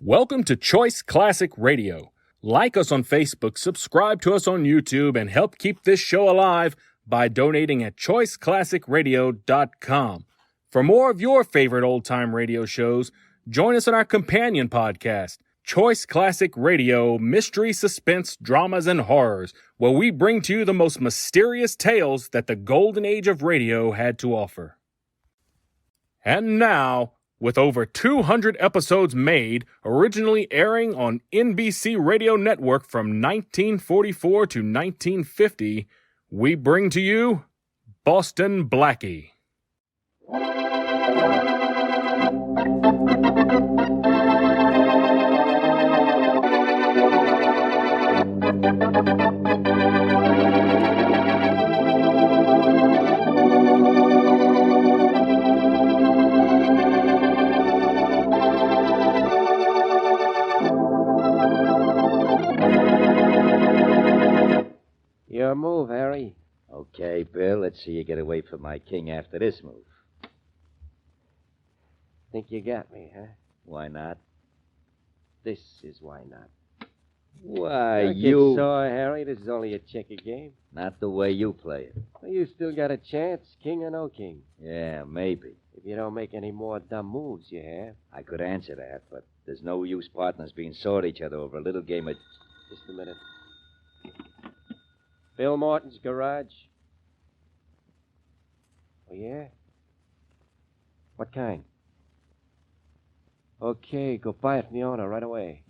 Welcome to Choice Classic Radio. Like us on Facebook, subscribe to us on YouTube, and help keep this show alive by donating at choiceclassicradio.com. For more of your favorite old-time radio shows, join us on our companion podcast, Choice Classic Radio, Mystery, Suspense, Dramas, and Horrors, where we bring to you the most mysterious tales that the golden age of radio had to offer. And now, with over 200 episodes made, originally airing on NBC Radio Network from 1944 to 1950, we bring to you Boston Blackie. Your move, Harry. Okay, Bill, let's see you get away from my king after this move. Think you got me, huh? Why not? This is why not. Why, Don't you... get sore, Harry. This is only a checker game. Not the way you play it. Well, you still got a chance, king or no king. Yeah, maybe. If you don't make any more dumb moves, you have. I could answer that, but there's no use partners being sore at each other over a little game of... Just a minute. Bill Morton's garage. Oh, yeah? What kind? Okay, go buy it from the owner right away.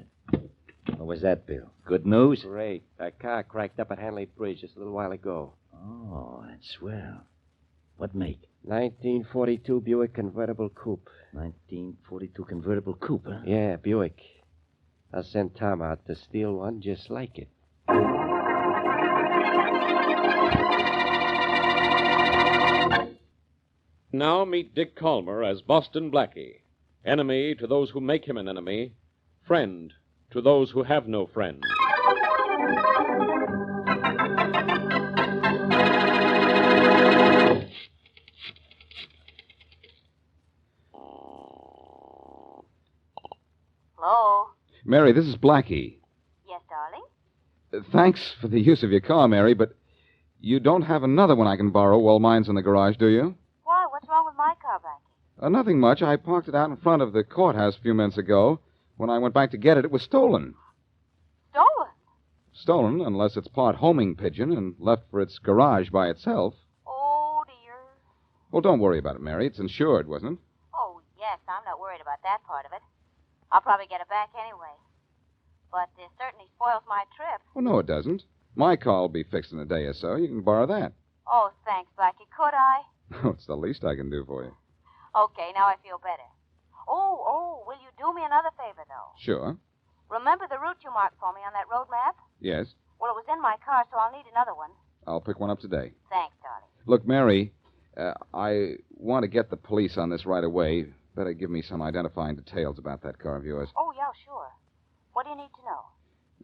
What was that, Bill? Good news? Great. A car cracked up at Hanley Bridge just a little while ago. Oh, that's swell. What make? 1942 Buick convertible coupe. 1942 convertible coupe, huh? Yeah, Buick. I'll send Tom out to steal one just like it. Now meet Dick Calmer as Boston Blackie. Enemy to those who make him an enemy. Friend to those who have no friend. Hello? Mary, this is Blackie. Yes, darling? Thanks for the use of your car, Mary, but you don't have another one I can borrow while mine's in the garage, do you? Why? What's wrong with my car, Blackie? Nothing much. I parked it out in front of the courthouse a few minutes ago. When I went back to get it, it was stolen. Stolen? Stolen, unless it's part homing pigeon and left for its garage by itself. Oh, dear. Well, don't worry about it, Mary. It's insured, wasn't it? Oh, yes, I'm not worried about that part of it. I'll probably get it back anyway. But it certainly spoils my trip. Oh, no, it doesn't. My car will be fixed in a day or so. You can borrow that. Oh, thanks, Blackie. Could I? Oh, it's the least I can do for you. Okay, now I feel better. Oh, will you do me another favor, though? Sure. Remember the route you marked for me on that road map? Yes. Well, it was in my car, so I'll need another one. I'll pick one up today. Thanks, darling. Look, Mary, I want to get the police on this right away. Better give me some identifying details about that car of yours. Oh, yeah, sure. What do you need to know?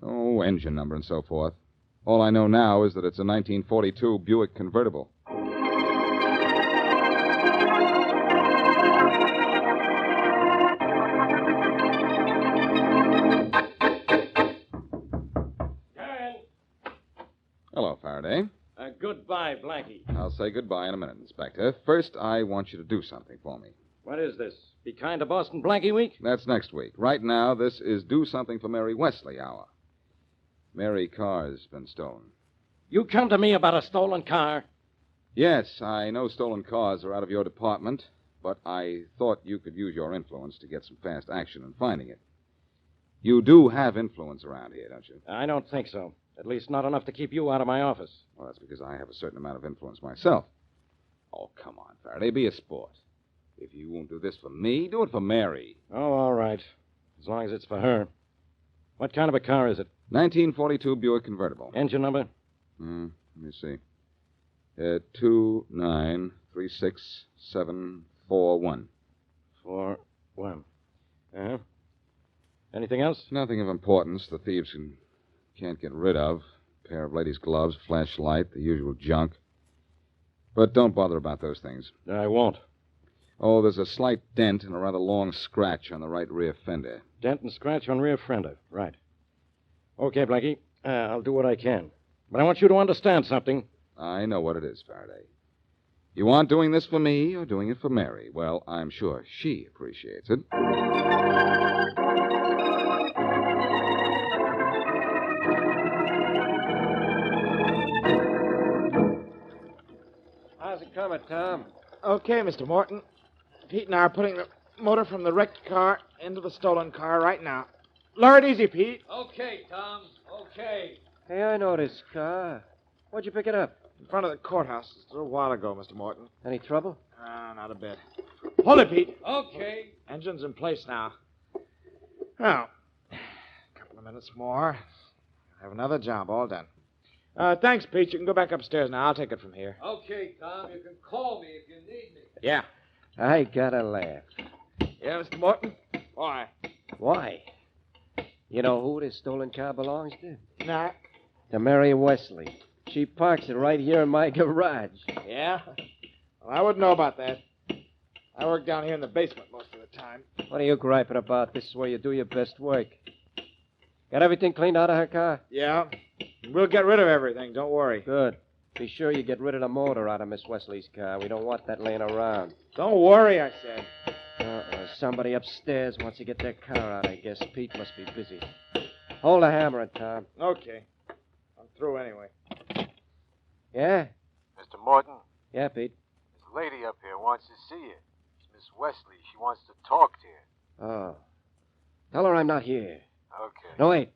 Oh, engine number and so forth. All I know now is that it's a 1942 Buick convertible. Hello, Faraday. Goodbye, Blackie. I'll say goodbye in a minute, Inspector. First, I want you to do something for me. What is this? Be kind to Boston Blackie week? That's next week. Right now, this is Do Something for Mary Wesley hour. Mary car's been stolen. You come to me about a stolen car? Yes, I know stolen cars are out of your department, but I thought you could use your influence to get some fast action in finding it. You do have influence around here, don't you? I don't think so. At least not enough to keep you out of my office. Well, that's because I have a certain amount of influence myself. Oh, come on, Faraday, be a sport. If you won't do this for me, do it for Mary. Oh, all right. As long as it's for her. What kind of a car is it? 1942 Buick convertible. Engine number? Let me see. 2936741. 4-1. Uh-huh. Anything else? Nothing of importance the thieves can't get rid of. A pair of ladies' gloves, flashlight, the usual junk. But don't bother about those things. I won't. Oh, there's a slight dent and a rather long scratch on the right rear fender. Dent and scratch on rear fender. Right. Okay, Blackie. I'll do what I can. But I want you to understand something. I know what it is, Faraday. You aren't doing this for me, you're doing it for Mary. Well, I'm sure she appreciates it. How's it coming, Tom? Okay, Mr. Morton. Pete and I are putting the motor from the wrecked car into the stolen car right now. Lower it easy, Pete. Okay, Tom. Okay. Hey, I know this car. Where'd you pick it up? In front of the courthouse just a little while ago, Mr. Morton. Any trouble? Not a bit. Hold it, Pete. Okay. Engine's in place now. Now, a couple of minutes more. Have another job all done. Thanks, Pete. You can go back upstairs now. I'll take it from here. Okay, Tom. You can call me if you need me. Yeah. I gotta laugh. Yeah, Mr. Morton? Why? Why? You know who this stolen car belongs to? Nah. To Mary Wesley. She parks it right here in my garage. Yeah? Well, I wouldn't know about that. I work down here in the basement most of the time. What are you griping about? This is where you do your best work. Got everything cleaned out of her car? Yeah. We'll get rid of everything. Don't worry. Good. Be sure you get rid of the motor out of Miss Wesley's car. We don't want that laying around. Don't worry, I said. Somebody upstairs wants to get their car out, I guess. Pete must be busy. Hold the hammer, Tom. Okay. I'm through anyway. Yeah? Mr. Morton, Yeah, Pete. this lady up here wants to see you. It's Miss Wesley. She wants to talk to you. Oh. Tell her I'm not here. Okay. No, wait.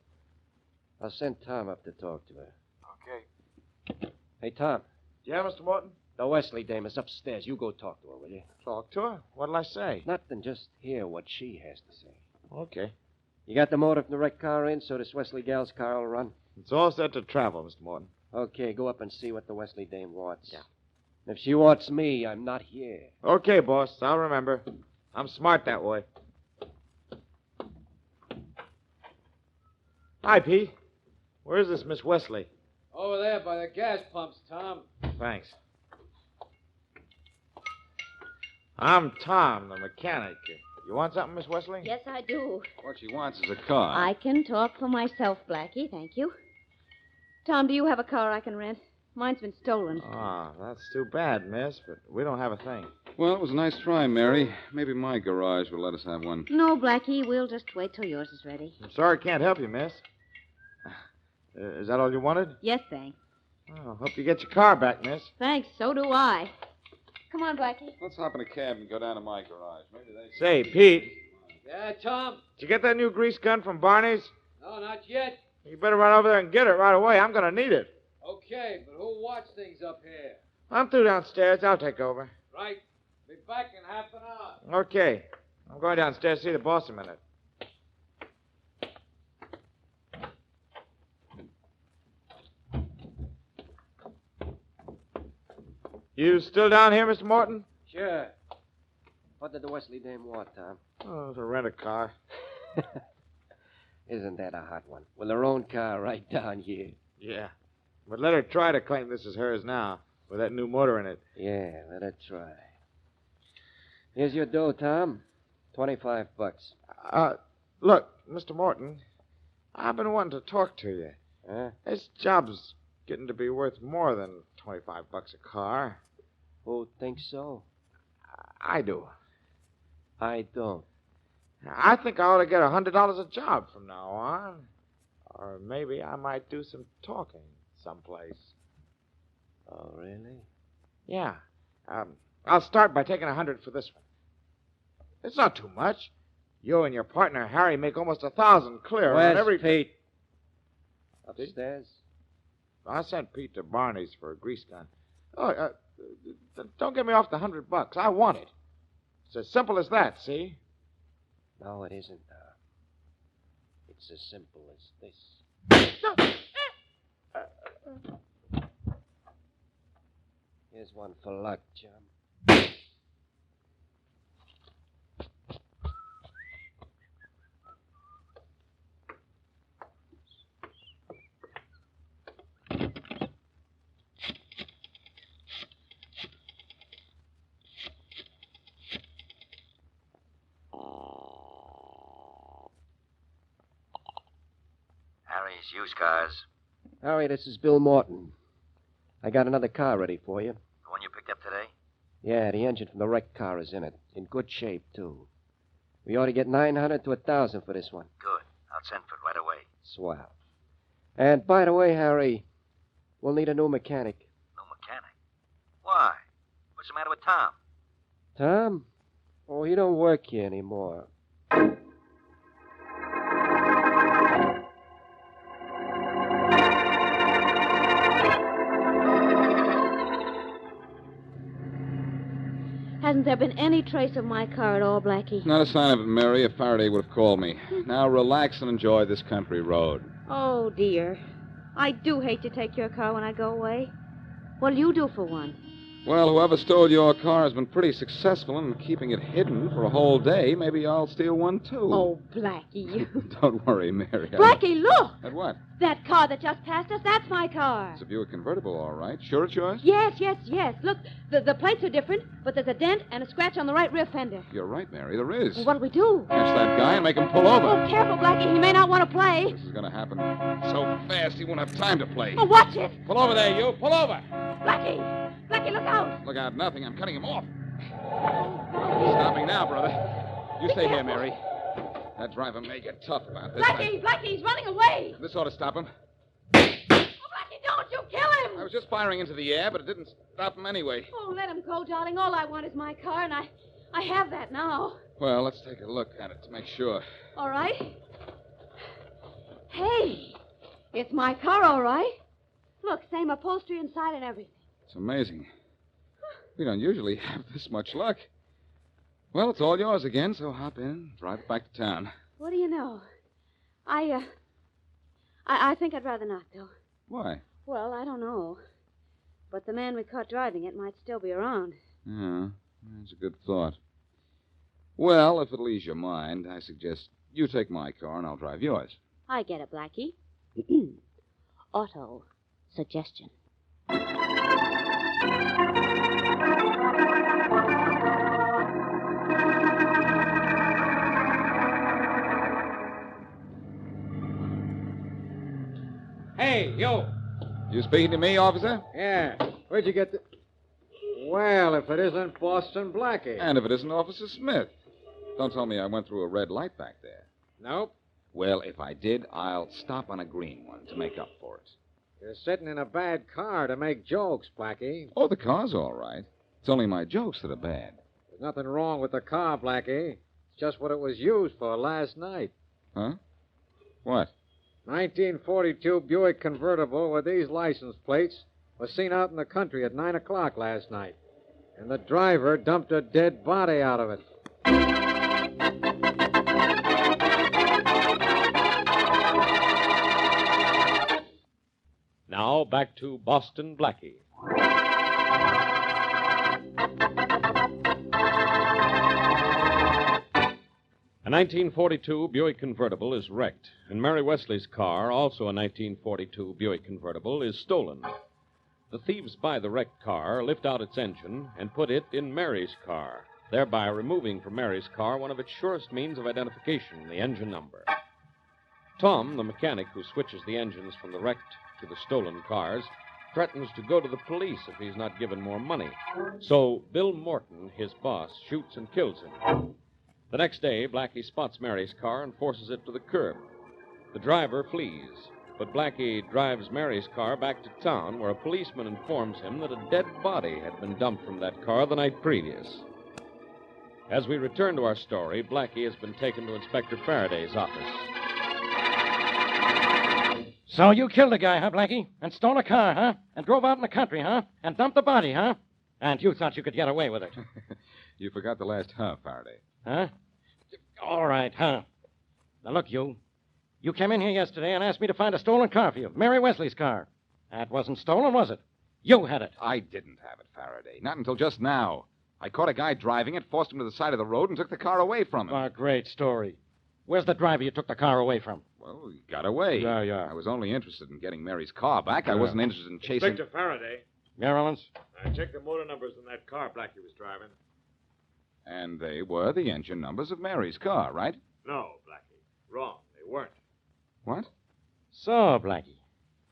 I'll send Tom up to talk to her. Okay. Hey, Tom. Yeah, Mr. Morton? The Wesley dame is upstairs. You go talk to her, will you? Talk to her? What'll I say? Nothing. Just hear what she has to say. Okay. You got the motor from the wrecked car in so this Wesley gal's car will run? It's all set to travel, Mr. Morton. Okay, go up and see what the Wesley dame wants. Yeah. If she wants me, I'm not here. Okay, boss. I'll remember. I'm smart that way. Hi, Pete. Where's this Miss Wesley? Over there by the gas pumps, Tom. Thanks. I'm Tom, the mechanic. You want something, Miss Wesley? Yes, I do. What she wants is a car. I can talk for myself, Blackie. Thank you. Tom, do you have a car I can rent? Mine's been stolen. Ah, that's too bad, miss, but we don't have a thing. Well, it was a nice try, Mary. Maybe my garage will let us have one. No, Blackie. We'll just wait till yours is ready. I'm sorry I can't help you, miss. Is that all you wanted? Yes, thanks. Oh, hope you get your car back, miss. Thanks. So do I. Come on, Blackie. Let's hop in a cab and go down to my garage. Maybe they... Say, Pete, Yeah, Tom? did you get that new grease gun from Barney's? No, not yet. You better run over there and get it right away. I'm going to need it. Okay, but who'll watch things up here? I'm through downstairs. I'll take over. Right. Be back in half an hour. Okay. I'm going downstairs to see the boss a minute. You still down here, Mr. Morton? Sure. What did the Wesley dame want, Tom? Oh, to rent a car. Isn't that a hot one? With her own car right down here. Yeah. But let her try to claim this is hers now, with that new motor in it. Yeah, let her try. Here's your dough, Tom. $25. Look, Mr. Morton, I've been wanting to talk to you. Huh? This job's getting to be worth more than $25 a car. Who thinks so? I do. I don't. I think I ought to get $100 a job from now on. Or maybe I might do some talking someplace. Oh, really? Yeah. I'll start by taking 100 for this one. It's not too much. You and your partner, Harry, make almost 1,000 clear on Where's every... Pete? Upstairs? I sent Pete to Barney's for a grease gun. Oh, don't get me off the $100. I want it. It's as simple as that, see? No, it isn't, Tom. It's as simple as this. Here's one for luck, chum. Mary's used cars. Harry, this is Bill Morton. I got another car ready for you. The one you picked up today? Yeah, the engine from the wrecked car is in it. In good shape, too. We ought to get 900 to 1,000 for this one. Good. I'll send for it right away. Swell. And by the way, Harry, we'll need a new mechanic. No mechanic. Why? What's the matter with Tom? Tom? Oh, he don't work here anymore. Hasn't there been any trace of my car at all, Blackie? Not a sign of it, Mary. If Faraday would have called me. Now relax and enjoy this country road. Oh, dear. I do hate to take your car when I go away. What'll you do for one? Well, whoever stole your car has been pretty successful in keeping it hidden for a whole day. Maybe I'll steal one, too. Oh, Blackie. Don't worry, Mary. Blackie, look! At what? That car that just passed us, that's my car. It's a Buick convertible, all right. Sure it's yours? Yes. Look, the plates are different, but there's a dent and a scratch on the right rear fender. You're right, Mary. There is. Well, what'll we do? Catch that guy and make him pull over. Oh, careful, Blackie. He may not want to play. This is going to happen so fast he won't have time to play. Oh, watch it. Pull over there, you. Pull over. Blackie, look out. Look out, nothing. I'm cutting him off. Stopping now, brother. You stay here, Mary. That driver may get tough about this. Blackie, he's running away. This ought to stop him. Oh, Blackie, don't you kill him. I was just firing into the air, but it didn't stop him anyway. Oh, let him go, darling. All I want is my car, and I have that now. Well, let's take a look at it to make sure. All right. Hey, it's my car, all right. Look, same upholstery inside and everything. It's amazing. We don't usually have this much luck. Well, it's all yours again, so hop in, drive it back to town. What do you know? I think I'd rather not, though. Why? Well, I don't know. But the man we caught driving it might still be around. Yeah, that's a good thought. Well, if it'll ease your mind, I suggest you take my car and I'll drive yours. I get it, Blackie. Auto suggestion. Hey, you. You speaking to me, officer? Yeah. Where'd you get the... Well, if it isn't Boston Blackie. And if it isn't Officer Smith. Don't tell me I went through a red light back there. Nope. Well, if I did, I'll stop on a green one to make up for it. You're sitting in a bad car to make jokes, Blackie. Oh, the car's all right. It's only my jokes that are bad. There's nothing wrong with the car, Blackie. It's just what it was used for last night. Huh? What? 1942 Buick convertible with these license plates was seen out in the country at 9 o'clock last night. And the driver dumped a dead body out of it. Now back to Boston Blackie. A 1942 Buick convertible is wrecked, and Mary Wesley's car, also a 1942 Buick convertible, is stolen. The thieves buy the wrecked car, lift out its engine, and put it in Mary's car, thereby removing from Mary's car one of its surest means of identification, the engine number. Tom, the mechanic who switches the engines from the wrecked to the stolen cars, threatens to go to the police if he's not given more money. So Bill Morton, his boss, shoots and kills him. The next day, Blackie spots Mary's car and forces it to the curb. The driver flees, but Blackie drives Mary's car back to town, where a policeman informs him that a dead body had been dumped from that car the night previous. As we return to our story, Blackie has been taken to Inspector Faraday's office. So you killed a guy, huh, Blackie? And stole a car, huh? And drove out in the country, huh? And dumped the body, huh? And you thought you could get away with it. You forgot the last huh, Faraday. Huh? All right, huh? Now, look, you. You came in here yesterday and asked me to find a stolen car for you. Mary Wesley's car. That wasn't stolen, was it? You had it. I didn't have it, Faraday. Not until just now. I caught a guy driving it, forced him to the side of the road, and took the car away from him. A great story. Where's the driver you took the car away from? Well, he got away. Yeah. I was only interested in getting Mary's car back. I wasn't interested in chasing... Inspector Faraday. Maryland's? I checked the motor numbers on that car Blackie was driving. And they were the engine numbers of Mary's car, right? No, Blackie. Wrong. They weren't. What? So, Blackie,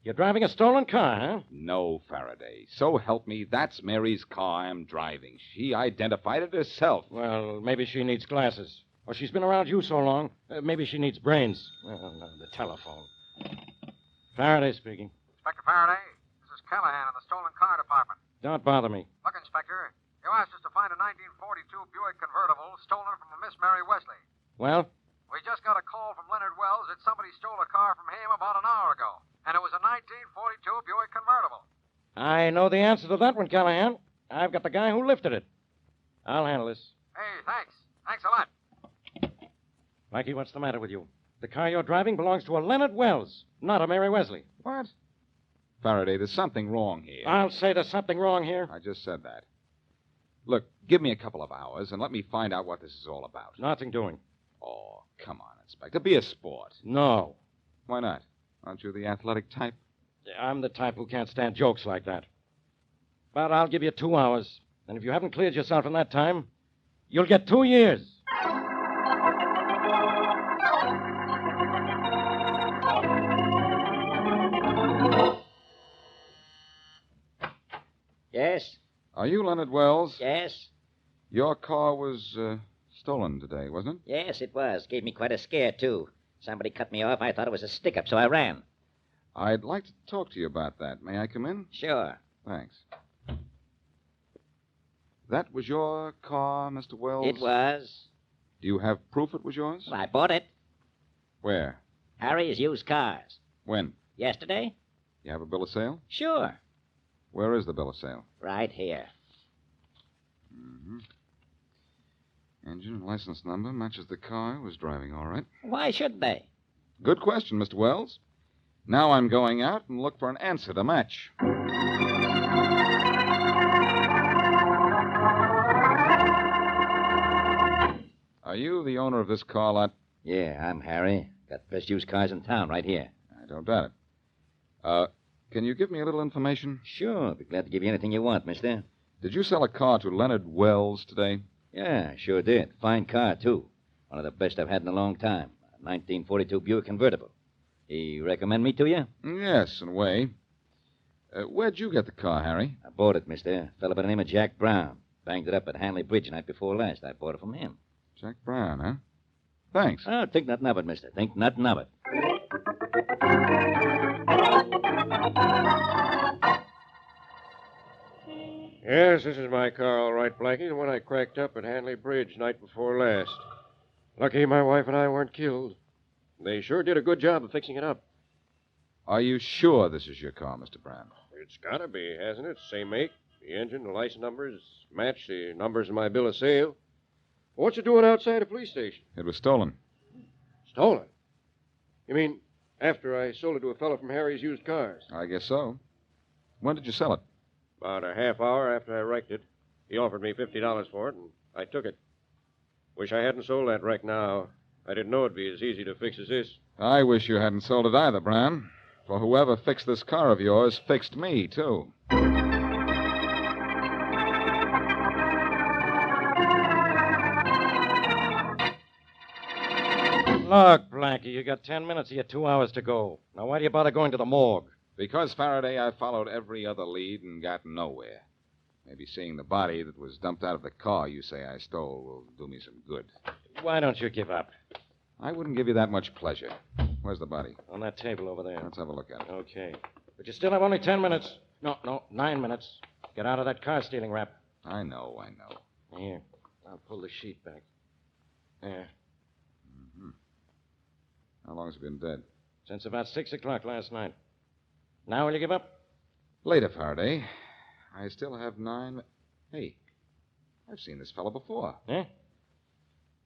you're driving a stolen car, huh? No, Faraday. So help me, that's Mary's car I'm driving. She identified it herself. Well, maybe she needs glasses. Or she's been around you so long, maybe she needs brains. Oh, no, the telephone. Faraday speaking. Inspector Faraday, this is Callahan in the stolen car department. Don't bother me. Look, Inspector, you asked us to find a 1942 Buick convertible stolen from a Miss Mary Wesley. Well? We just got a call from Leonard Wells that somebody stole a car from him about an hour ago, and it was a 1942 Buick convertible. I know the answer to that one, Callahan. I've got the guy who lifted it. I'll handle this. Hey, thanks. Thanks a lot. Blackie, what's the matter with you? The car you're driving belongs to a Leonard Wells, not a Mary Wesley. What? Faraday, there's something wrong here. I'll say there's something wrong here. I just said that. Look, give me a couple of hours and let me find out what this is all about. Nothing doing. Oh, come on, Inspector. Be a sport. No. Why not? Aren't you the athletic type? I'm the type who can't stand jokes like that. But I'll give you 2 hours. And if you haven't cleared yourself in that time, you'll get 2 years. Yes? Are you Leonard Wells? Yes? Your car was stolen today, wasn't it? Yes, it was. Gave me quite a scare, too. Somebody cut me off. I thought it was a stick-up, so I ran. I'd like to talk to you about that. May I come in? Sure. Thanks. That was your car, Mr. Wells? It was. Do you have proof it was yours? Well, I bought it. Where? Harry's used cars. When? Yesterday? You have a bill of sale? Sure. Where is the bill of sale? Right here. Mm-hmm. Engine and license number matches the car I was driving, all right. Why should they? Good question, Mr. Wells. Now I'm going out and look for an answer to match. Are you the owner of this car lot? Yeah, I'm Harry. Got best used cars in town right here. I don't doubt it. Can you give me a little information? Sure. Be glad to give you anything you want, mister. Did you sell a car to Leonard Wells today? Yeah, sure did. Fine car, too. One of the best I've had in a long time. A 1942 Buick convertible. He recommend me to you? Yes, in a way. Where'd you get the car, Harry? I bought it, mister. A fellow by the name of Jack Brown. Banged it up at Hanley Bridge the night before last. I bought it from him. Jack Brown, huh? Thanks. Oh, think nothing of it, mister. Think nothing of it. Yes, this is my car, all right, Blackie. The one I cracked up at Hanley Bridge night before last. Lucky my wife and I weren't killed. They sure did a good job of fixing it up. Are you sure this is your car, Mr. Brown? It's gotta be, hasn't it? Same make. The engine, the license numbers match the numbers in my bill of sale. What's it doing outside a police station? It was stolen. Stolen? You mean after I sold it to a fellow from Harry's used cars? I guess so. When did you sell it? About a half hour after I wrecked it. He offered me $50 for it, and I took it. Wish I hadn't sold that wreck now. I didn't know it'd be as easy to fix as this. I wish you hadn't sold it either, Brown. For whoever fixed this car of yours fixed me, too. Look, Blackie, you got 10 minutes of your 2 hours to go. Now, why do you bother going to the morgue? Because, Faraday, I followed every other lead and got nowhere. Maybe seeing the body that was dumped out of the car you say I stole will do me some good. Why don't you give up? I wouldn't give you that much pleasure. Where's the body? On that table over there. Let's have a look at it. Okay. But you still have only 10 minutes. No, 9 minutes. Get out of that car stealing rap. I know. Here, I'll pull the sheet back. There. Mm-hmm. How long has he been dead? Since about 6 o'clock last night. Now will you give up? Later, Faraday. I still have 9... Hey, I've seen this fellow before. Eh?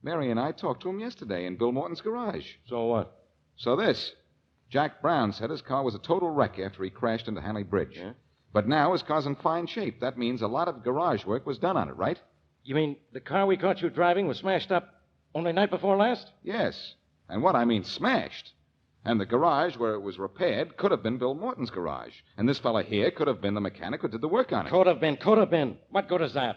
Mary and I talked to him yesterday in Bill Morton's garage. So what? So this. Jack Brown said his car was a total wreck after he crashed into Hanley Bridge. Yeah? But now his car's in fine shape. That means a lot of garage work was done on it, right? You mean the car we caught you driving was smashed up only night before last? Yes. And what I mean smashed. And the garage where it was repaired could have been Bill Morton's garage. And this fella here could have been the mechanic who did the work on it. Could have been. What good is that?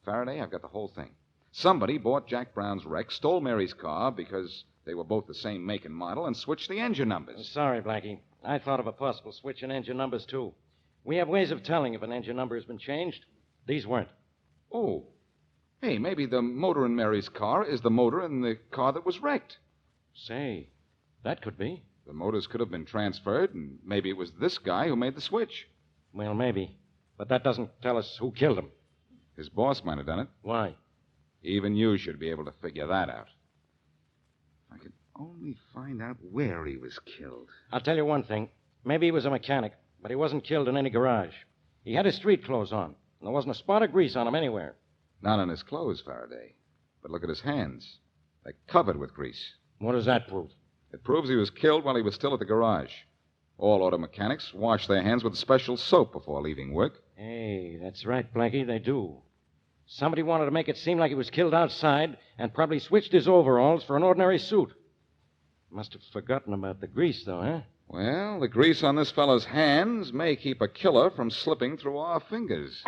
Faraday, I've got the whole thing. Somebody bought Jack Brown's wreck, stole Mary's car because They were both the same make and model and switched the engine numbers. Sorry, Blackie. I thought of a possible switch in engine numbers, too. We have ways of telling if an engine number has been changed. These weren't. Oh. Hey, maybe the motor in Mary's car is the motor in the car that was wrecked. Say, that could be. The motors could have been transferred, and maybe it was this guy who made the switch. Well, maybe. But that doesn't tell us who killed him. His boss might have done it. Why? Even you should be able to figure that out. If I could only find out where he was killed. I'll tell you one thing. Maybe he was a mechanic, but he wasn't killed in any garage. He had his street clothes on, and there wasn't a spot of grease on him anywhere. Not on his clothes, Faraday. But look at his hands. They're covered with grease. What does that prove? It proves he was killed while he was still at the garage. All auto mechanics wash their hands with special soap before leaving work. Hey, that's right, Blackie, they do. Somebody wanted to make it seem like he was killed outside and probably switched his overalls for an ordinary suit. Must have forgotten about the grease, though, huh? Well, the grease on this fellow's hands may keep a killer from slipping through our fingers.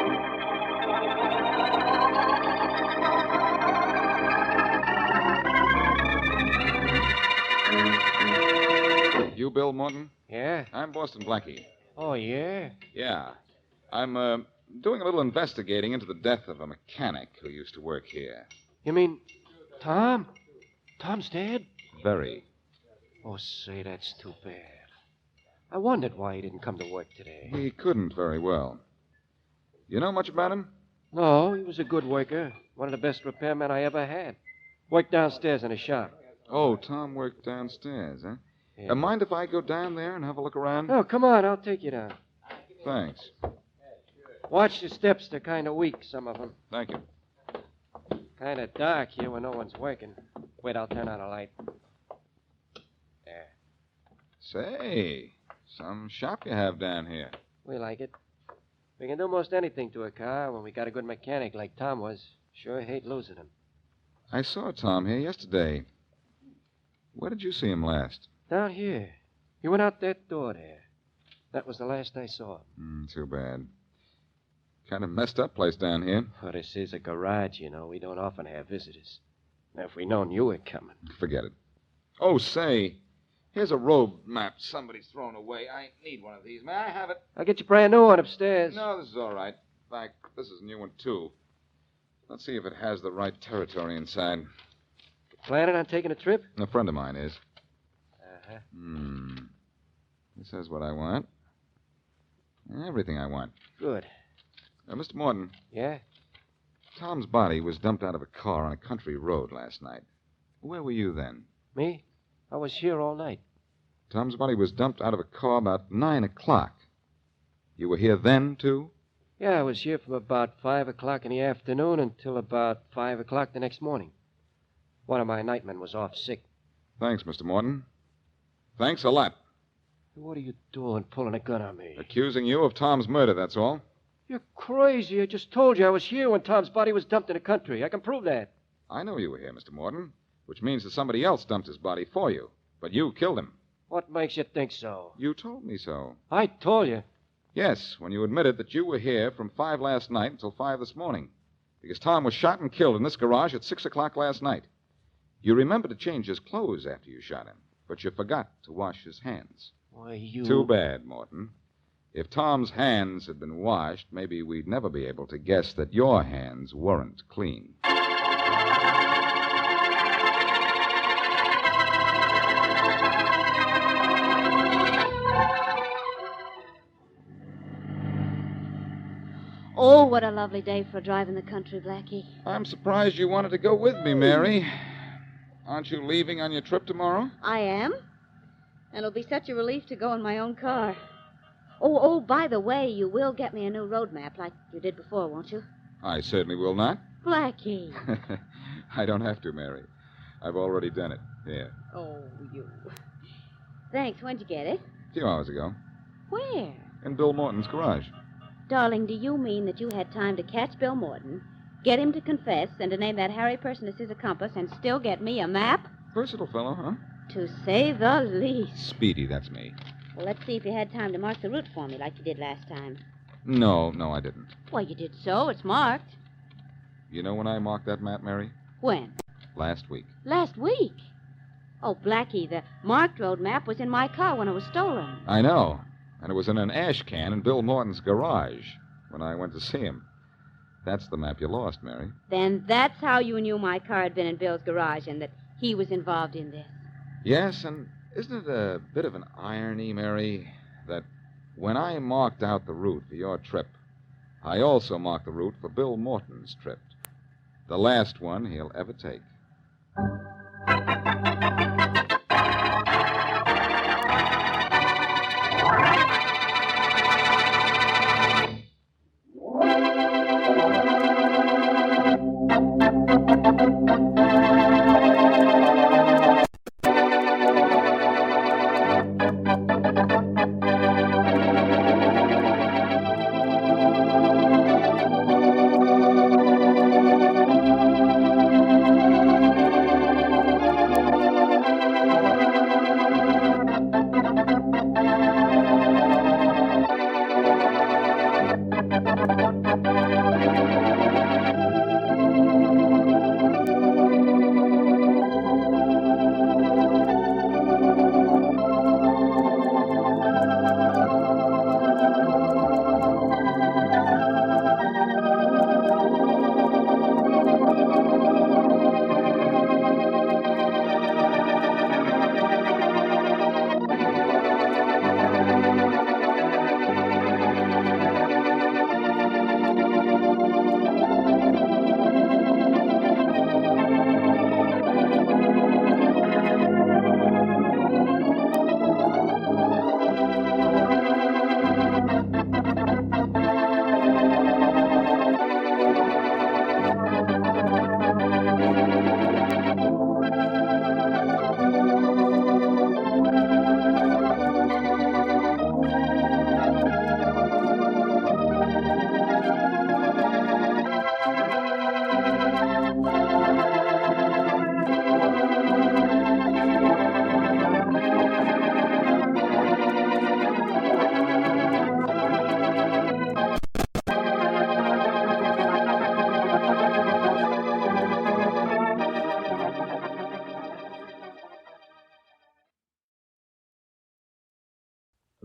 You Bill Morton? Yeah? I'm Boston Blackie. Oh, yeah? Yeah. I'm doing a little investigating into the death of a mechanic who used to work here. You mean Tom? Tom's dead? Very. Oh, say, that's too bad. I wondered why he didn't come to work today. He couldn't very well. You know much about him? No, he was a good worker. One of the best repairmen I ever had. Worked downstairs in his shop. Oh, Tom worked downstairs, huh? Yeah. Mind if I go down there and have a look around? Oh, come on, I'll take you down. Thanks. Watch the steps, they're kind of weak, some of them. Thank you. Kind of dark here when no one's working. Wait, I'll turn on a light. There. Say, some shop you have down here. We like it. We can do most anything to a car when we got a good mechanic like Tom was. Sure hate losing him. I saw Tom here yesterday. Where did you see him last? Down here. He went out that door there. That was the last I saw him. Too bad. Kind of messed up place down here. Well, this is a garage, you know. We don't often have visitors. Now, if we'd known you were coming. Forget it. Oh, say, here's a road map somebody's thrown away. I need one of these. May I have it? I'll get you a brand new one upstairs. No, this is all right. In fact, this is a new one, too. Let's see if it has the right territory inside. Planning on taking a trip? A friend of mine is. Uh-huh. This says what I want. Everything I want. Good. Mr. Morton. Yeah? Tom's body was dumped out of a car on a country road last night. Where were you then? Me? I was here all night. Tom's body was dumped out of a car about 9 o'clock. You were here then, too? Yeah, I was here from about 5 o'clock in the afternoon until about 5 o'clock the next morning. One of my nightmen was off sick. Thanks, Mr. Morton. Thanks a lot. What are you doing pulling a gun on me? Accusing you of Tom's murder, that's all. You're crazy. I just told you I was here when Tom's body was dumped in the country. I can prove that. I know you were here, Mr. Morton, which means that somebody else dumped his body for you. But you killed him. What makes you think so? You told me so. I told you. Yes, when you admitted that you were here from 5 last night until 5 this morning. Because Tom was shot and killed in this garage at 6 o'clock last night. You remembered to change his clothes after you shot him, but you forgot to wash his hands. Why, you... Too bad, Morton. If Tom's hands had been washed, maybe we'd never be able to guess that your hands weren't clean. Oh, what a lovely day for a drive in the country, Blackie. I'm surprised you wanted to go with me, Mary. Aren't you leaving on your trip tomorrow? I am. And it'll be such a relief to go in my own car. Oh, by the way, you will get me a new road map like you did before, won't you? I certainly will not. Blackie. I don't have to, Mary. I've already done it. Here. Oh, you. Thanks. When'd you get it? A few hours ago. Where? In Bill Morton's garage. Darling, do you mean that you had time to catch Bill Morton, get him to confess, and to name that hairy person as his accomplice, and still get me a map? Versatile fellow, huh? To say the least. Speedy, that's me. Well, let's see if you had time to mark the route for me like you did last time. No, I didn't. Well, you did so. It's marked. You know when I marked that map, Mary? When? Last week. Last week? Oh, Blackie, the marked road map was in my car when it was stolen. I know. And it was in an ash can in Bill Morton's garage when I went to see him. That's the map you lost, Mary. Then that's how you knew my car had been in Bill's garage and that he was involved in this. Yes, and isn't it a bit of an irony, Mary, that when I marked out the route for your trip, I also marked the route for Bill Morton's trip. The last one he'll ever take.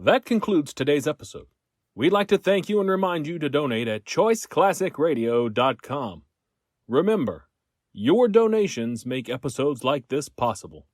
That concludes today's episode. We'd like to thank you and remind you to donate at choiceclassicradio.com. Remember, your donations make episodes like this possible.